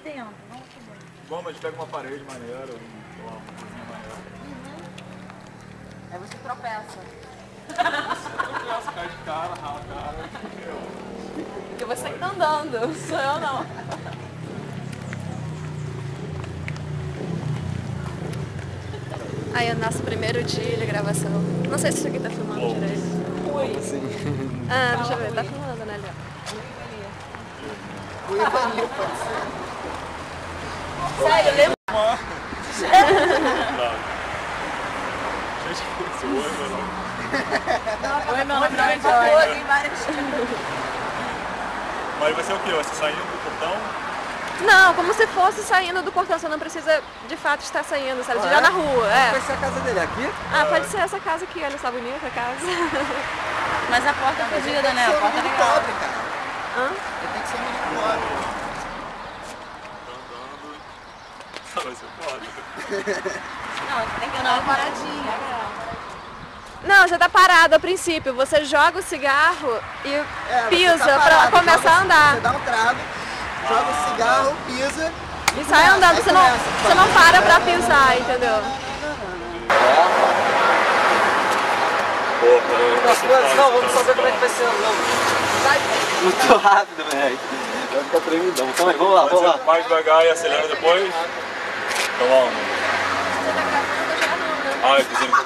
dentro, não aqui dentro. Bom, mas pega uma parede maneira, uma cozinha maneira. Aí você tropeça. Tropeça, cai de cara, rala a cara. Porque você que tá andando, sou eu não. Aí é o nosso primeiro dia de gravação. Não sei se isso aqui tá filmando direito. Como assim? Ah, deixa eu ver, tá filmando, né, Léo? Sério, lembra? Gente, esse oi, meu nome. Oi, meu nome é Mas vai ser o quê? Vai ser saindo do portão? Não, como se fosse saindo do portão, você não precisa de fato estar saindo, sabe? Já na rua, Vai ser a casa dele aqui? Ah, pode ser essa casa aqui, olha só, bonita a casa. Mas a porta é fodida, né? A porta é legal. Pobre, cara. Hã? Ele tem que ser muito pobre. Vai ser foda. Não, tem que andar paradinha. Não, já tá parado a princípio. Você joga o cigarro e pisa você tá pra parado, começar a andar. Você dá um trago, joga o cigarro, pisa. E sai andando, você não para pra pisar, entendeu? Não, vamos saber como é que vai ser andando. Muito rápido, velho. Vai ficar tremidão. Calma aí, vamos lá, vamos lá. Mais devagar e acelera depois. Então vamos. Ai, fiz ele com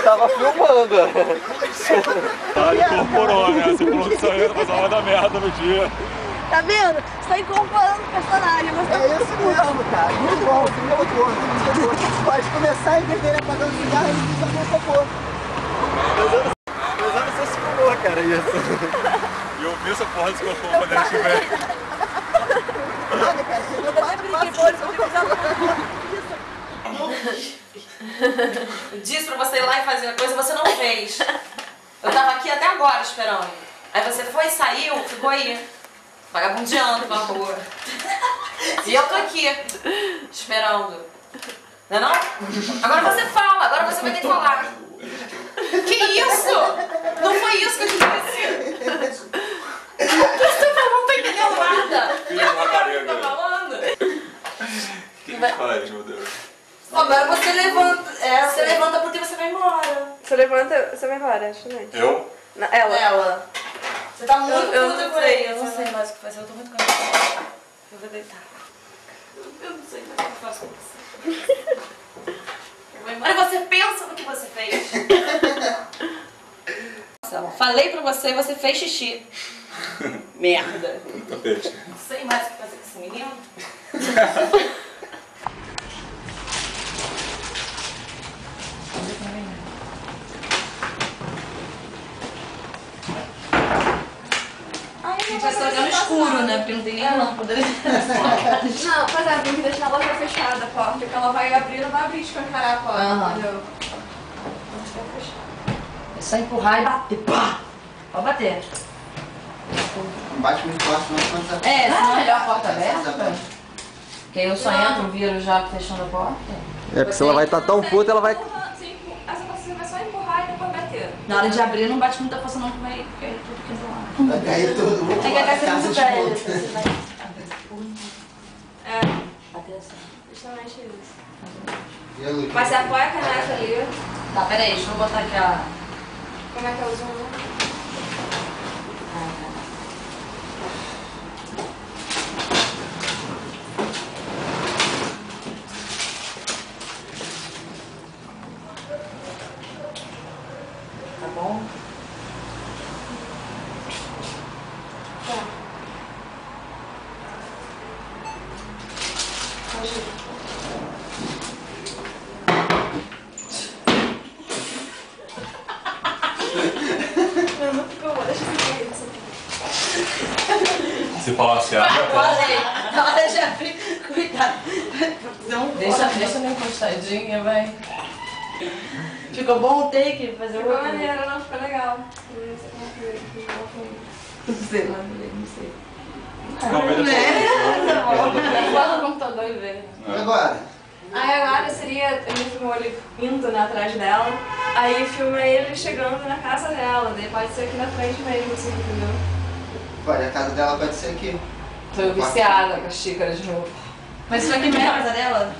Tava filmando. Ah, incorporou, né? Você falou que só ia fazer uma da merda no dia. Tá vendo? Você tá incorporando o personagem. Você É isso mesmo, cara. Muito bom, muito bom. Pode começar e ver ele apagando cigarro e ele pisa no cocô. Mas olha, você se filmou, cara, isso. E eu vi essa porra desse cocô quando ele estiver. Olha, cara, você deu 4 Eu disse pra você ir lá e fazer a coisa, você não fez. Eu tava aqui até agora esperando. Aí você foi, saiu, ficou aí, vagabundeando na rua. E eu tô aqui, esperando. Não é não? Agora você fala, agora você vai ter que falar. Que isso? Não foi isso que eu te disse. O que você falou? Não tô entendendo nada. O que você tá falando? O que faz, meu Deus? Agora você levanta. Você levanta porque você vai embora. Você levanta, você vai embora, acho, né? Eu? Ela. Você tá muito Eu puta não por sei, aí. eu não sei mais o que fazer, eu tô muito cansada. Eu vou deitar. Eu não sei mais o que eu faço com você. Eu vou embora. Mas você pensa no que você fez. Falei pra você, você fez xixi. Merda. Tapete. Não sei mais o que fazer com esse menino. A gente vai estar no escuro, né? Porque não tem nem lâmpada. Não, pois é, tem que deixar a loja fechada a porta, porque ela vai abrir, não vai abrir de escancarar a porta, entendeu? É só empurrar e bater. Pá! Pode bater. Não bate muito forte, não. Quando É, você... não é melhor a porta aberta? Porque eu só entro, viro já fechando a porta. É, porque se ela vai estar tão puta, ela vai... Essa você vai só empurrar e depois bater. Na hora de abrir, não bate muita força não, que vai cair tudo que é do lado. Vai cair tudo. Tem que acabar muito velho. Você vai É, bater assim. justamente isso. E a luz? Mas você apoia a caneca ali. Tá, peraí, deixa eu botar aqui a... Como é que é o zoom? Tá bom? Se balancear, Na hora de abrir, cuidado. Não, deixa eu encostadinha, vai. Ficou bom o take? Fazer Ficou outro? maneiro, não? Ficou legal. Não sei lá, não sei. Não, mas Bota no computador e vê. E agora? Aí agora seria, ele filmou ele indo, né, atrás dela, aí filma ele chegando na casa dela, daí pode ser aqui na frente mesmo, assim, entendeu? Olha, a casa dela pode ser aqui. Tô viciada com a xícara de novo. Mas isso aqui mesmo é a casa dela?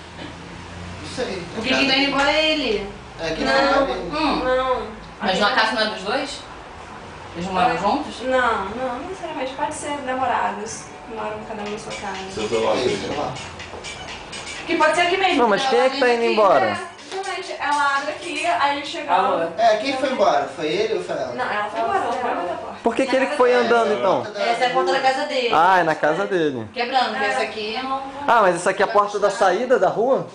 Não sei. O que tá indo embora é ele. É que Não. Mas na casa não é dos dois? Eles não moram juntos? Não necessariamente, pode ser namorados, que moram cada um na sua casa. sei lá. Que pode ser aqui mesmo. Não, mas quem é que tá indo embora? Justamente, ela abre aqui, aí ele chegou. Quem foi embora? Foi ele ou foi ela? Não, ela foi embora, ela foi embora da porta. Por que ele que foi andando então? Essa é a porta da casa dele. Ah, é na casa dele. Quebrando, porque essa aqui é uma... Ah, mas isso aqui é a porta da saída da rua?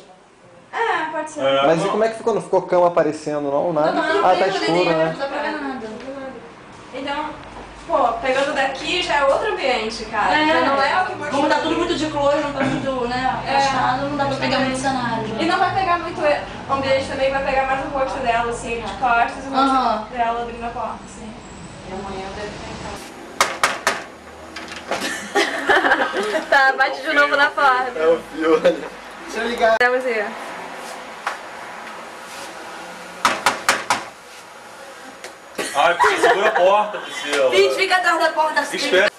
É, pode ser. Mas e como é que ficou? Não ficou cama aparecendo não? Nada? Ah, tá escuro, né? Não dá pra ver nada. Então, pô, pegando daqui já é outro ambiente, cara. É. Já não é o que mostrou. Como tá tudo muito de close, não tá muito, né, afastado, não dá pra pegar muito cenário. E não vai pegar muito o ambiente também, vai pegar mais o rosto dela, assim, de costas, e o rosto dela abrindo a porta, assim. E amanhã eu devo tentar. Tá, bate de novo na porta. É o fio, olha. Deixa eu ligar. Vamos ir. Ai, Priscila, segura a porta, Priscila. Pete, fica atrás da porta assim. Espera.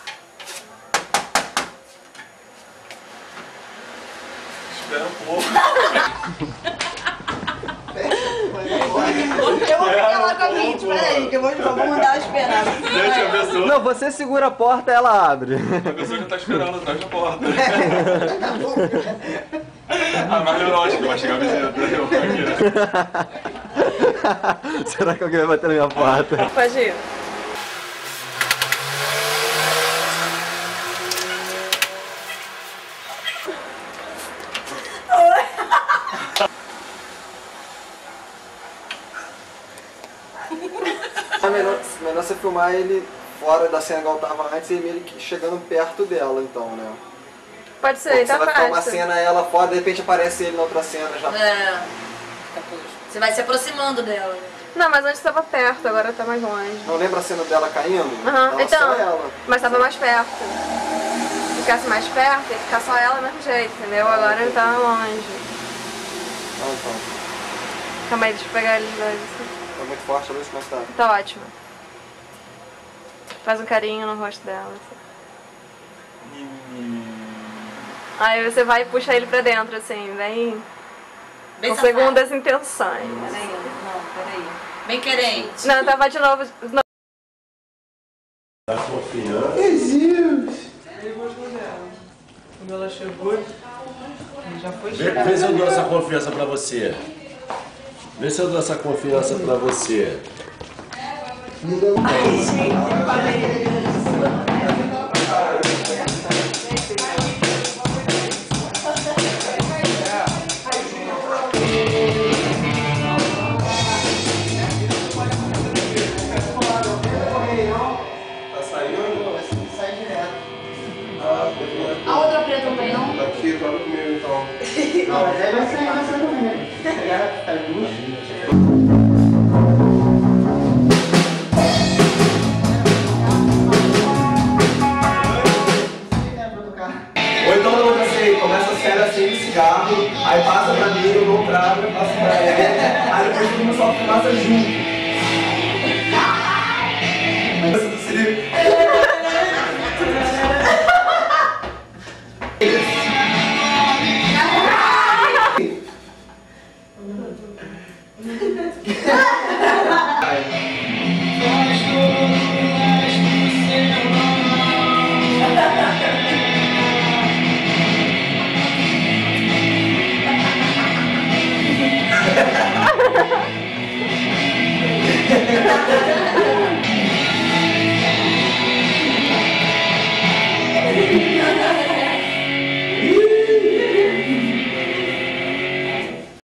Espera um pouco. Eu vou ficar lá com a Pete, peraí, que eu vou mandar ela esperar. Gente, a pessoa... Não, você segura a porta e ela abre. A pessoa já tá esperando atrás da porta. Ah, mas lógico que vai chegar a visita. Eu aqui. Será que alguém vai bater na minha porta? Pode ir. É melhor você filmar ele fora da cena igual tava antes e ele chegando perto dela, então, né? Pode ser, Porque tá você vai ficar uma fácil. cena ela fora, de repente aparece ele na outra cena já. É. Você vai se aproximando dela. Não, mas antes tava perto, agora tá mais longe. Não lembra a cena dela caindo? Aham, Tava então, só ela. mas tava mais perto. Se ficasse mais perto, ia ficar só ela do mesmo jeito, entendeu? Agora ele tá longe. Ah, então. Calma aí, deixa eu pegar eles dois assim. Tá muito forte a luz, mas tá. Tá ótimo. Faz um carinho no rosto dela. Assim. Aí você vai e puxa ele pra dentro, assim, bem com safado. segundas intenções. Peraí, não, peraí. Bem querente. Não, então vai de novo. Quando ela chegou, ele já foi Vê se eu dou essa confiança pra você. Vê se eu dou essa confiança pra você. Tá saindo? Sai direto. A outra preta não tem, não? Aqui, fala comigo então. Não, mas aí vai sair comigo. Tá duas. Ou então você começa a série assim de cigarro, aí passa pra mim, eu não trago, eu passo pra ele, aí depois todo mundo só fumaça junto.